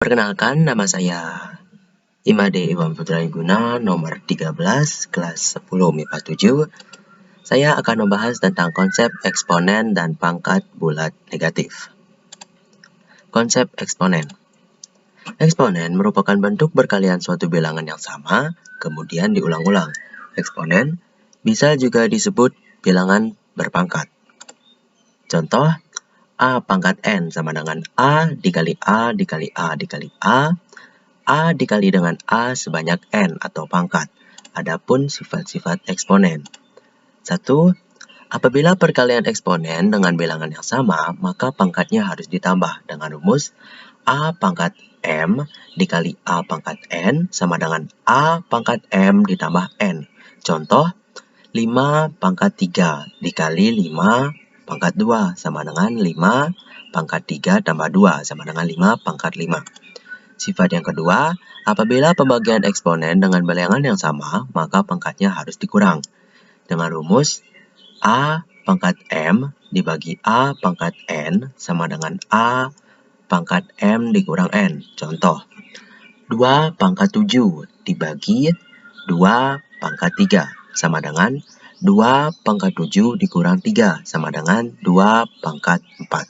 Perkenalkan, nama saya Imade Iwan Putra Guna, nomor 13, kelas 10 MIPA 7. Saya akan membahas tentang konsep eksponen dan pangkat bulat negatif. Konsep eksponen. Eksponen merupakan bentuk berkalian suatu bilangan yang sama, kemudian diulang-ulang. Eksponen bisa juga disebut bilangan berpangkat. Contoh, A pangkat N sama dengan A dikali A dikali A dikali A dikali dengan A sebanyak N atau pangkat. Adapun sifat-sifat eksponen. 1. Apabila perkalian eksponen dengan bilangan yang sama, maka pangkatnya harus ditambah dengan rumus A pangkat M dikali A pangkat N sama dengan A pangkat M ditambah N. Contoh, 5 pangkat 3 dikali 5 pangkat 2 sama dengan 5 pangkat 3 tambah 2 sama dengan 5 pangkat 5. Sifat yang kedua, apabila pembagian eksponen dengan bilangan yang sama, maka pangkatnya harus dikurang. Dengan rumus A pangkat M dibagi A pangkat N sama dengan A pangkat M dikurang N. Contoh, 2 pangkat 7 dibagi 2 pangkat 3 sama dengan 2 pangkat 7 dikurang 3 sama dengan 2 pangkat 4.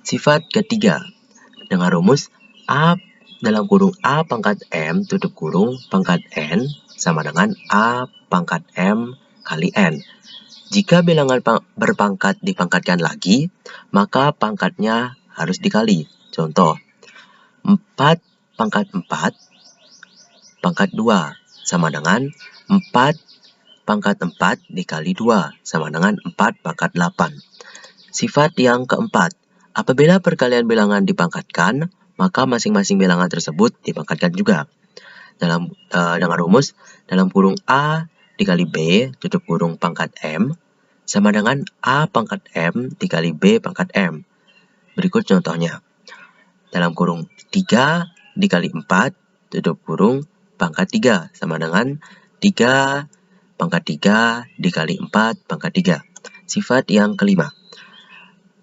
Sifat ketiga, dengan rumus A dalam kurung A pangkat M tutup kurung pangkat N sama dengan A pangkat M kali N. Jika bilangan berpangkat dipangkatkan lagi, maka pangkatnya harus dikali. Contoh, 4 pangkat 4 pangkat 2 sama dengan 4 pangkat 4 dikali 2 sama dengan 4 pangkat 8. Sifat yang keempat, apabila perkalian bilangan dipangkatkan, maka masing-masing bilangan tersebut dipangkatkan juga. Dengan rumus dalam kurung A dikali B tutup kurung pangkat M sama dengan A pangkat M dikali B pangkat M. Berikut contohnya. Dalam kurung 3 dikali 4 tutup kurung pangkat 3 sama dengan 3 pangkat 3 dikali 4 pangkat 3. Sifat yang kelima,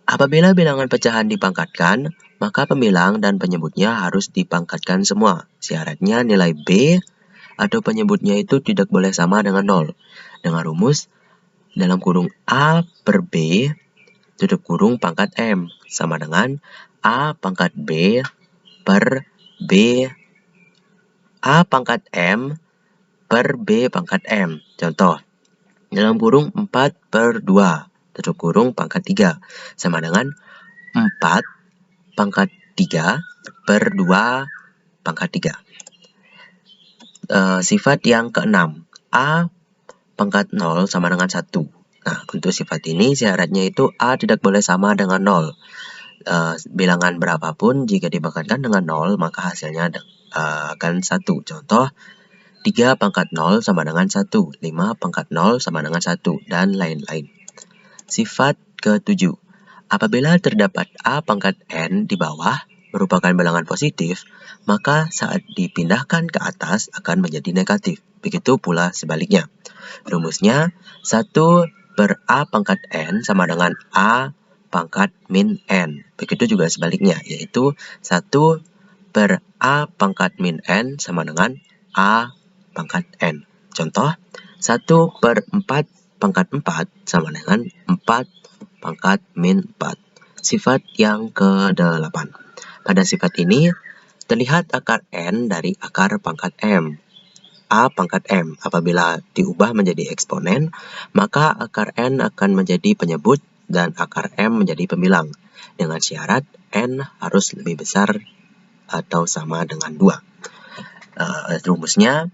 apabila bilangan pecahan dipangkatkan, maka pembilang dan penyebutnya harus dipangkatkan semua. Syaratnya nilai B atau penyebutnya itu tidak boleh sama dengan 0. Dengan rumus dalam kurung A per B tutup kurung pangkat M sama dengan A pangkat B per B A pangkat M per B pangkat M. Contoh, dalam kurung 4 per 2 tutup kurung pangkat 3 sama dengan 4 pangkat 3 per 2 pangkat 3. Sifat yang keenam, A pangkat 0 sama dengan 1. Nah, untuk sifat ini syaratnya itu A tidak boleh sama dengan 0. Bilangan berapapun jika dipangkatkan dengan 0, maka hasilnya akan 1. Contoh, 3 pangkat 0 sama dengan 1, 5 pangkat 0 sama dengan 1, dan lain-lain. Sifat ke-7, apabila terdapat A pangkat N di bawah merupakan bilangan positif, maka saat dipindahkan ke atas akan menjadi negatif. Begitu pula sebaliknya. Rumusnya 1 per A pangkat N sama dengan A pangkat min N. Begitu juga sebaliknya, yaitu 1 per A pangkat min N sama dengan A pangkat N. Contoh, 1 per 4 pangkat 4 sama dengan 4 pangkat min 4. Sifat yang ke-8. Pada sifat ini, terlihat akar N dari akar pangkat M. A pangkat M apabila diubah menjadi eksponen, maka akar N akan menjadi penyebut dan akar M menjadi pembilang. Dengan syarat N harus lebih besar atau sama dengan 2. Rumusnya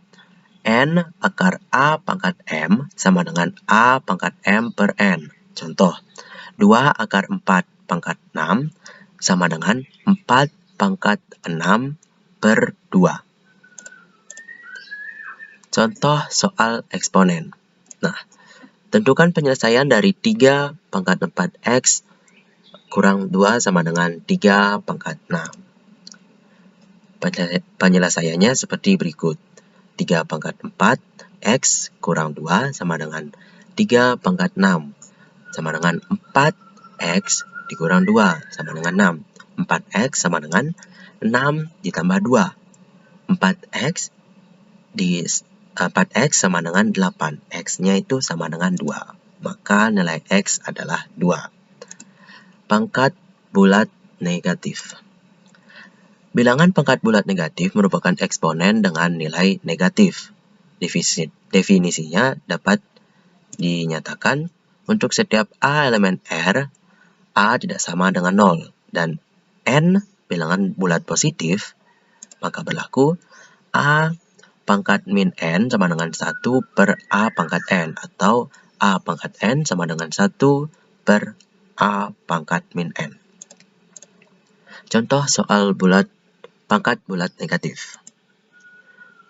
N akar A pangkat M sama dengan A pangkat M per N. Contoh, 2 akar 4 pangkat 6 sama dengan 4 pangkat 6 per 2. Contoh soal eksponen. Nah, tentukan penyelesaian dari 3 pangkat 4x kurang 2 sama dengan 3 pangkat 6. Penyelesaiannya seperti berikut. 3 pangkat 4x kurang 2 sama dengan 3 pangkat 6 sama dengan 4x dikurang 2 sama dengan 6. 4x sama dengan 6 ditambah 2. 4x sama dengan 8. X-nya itu sama dengan 2. Maka nilai X adalah 2. Pangkat bulat negatif. Bilangan pangkat bulat negatif merupakan eksponen dengan nilai negatif. Definisinya dapat dinyatakan untuk setiap A elemen R, A tidak sama dengan 0. Dan N bilangan bulat positif, maka berlaku A pangkat min N sama dengan 1 per A pangkat N, atau A pangkat N sama dengan 1 per A pangkat min N. Contoh soal pangkat bulat negatif.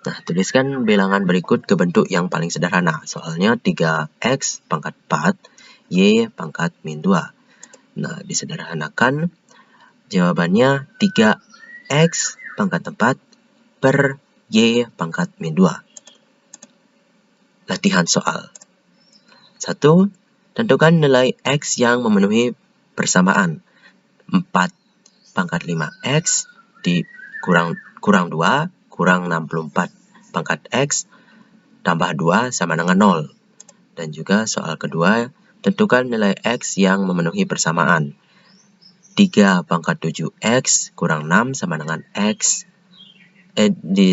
Nah, tuliskan bilangan berikut ke bentuk yang paling sederhana. Soalnya 3x pangkat 4, y pangkat min 2. Nah, disederhanakan, jawabannya 3x pangkat 4 per y pangkat min 2. Latihan soal. 1. Tentukan nilai x yang memenuhi persamaan. 4 pangkat 5x kurang 2 kurang 64 pangkat x tambah 2 sama dengan 0. Dan juga soal kedua, tentukan nilai x yang memenuhi persamaan. 3 pangkat 7x kurang 6 sama dengan x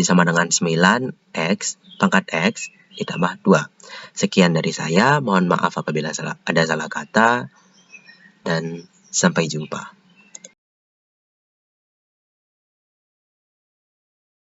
sama dengan 9x pangkat x ditambah 2. Sekian dari saya, mohon maaf apabila ada salah kata, dan sampai jumpa.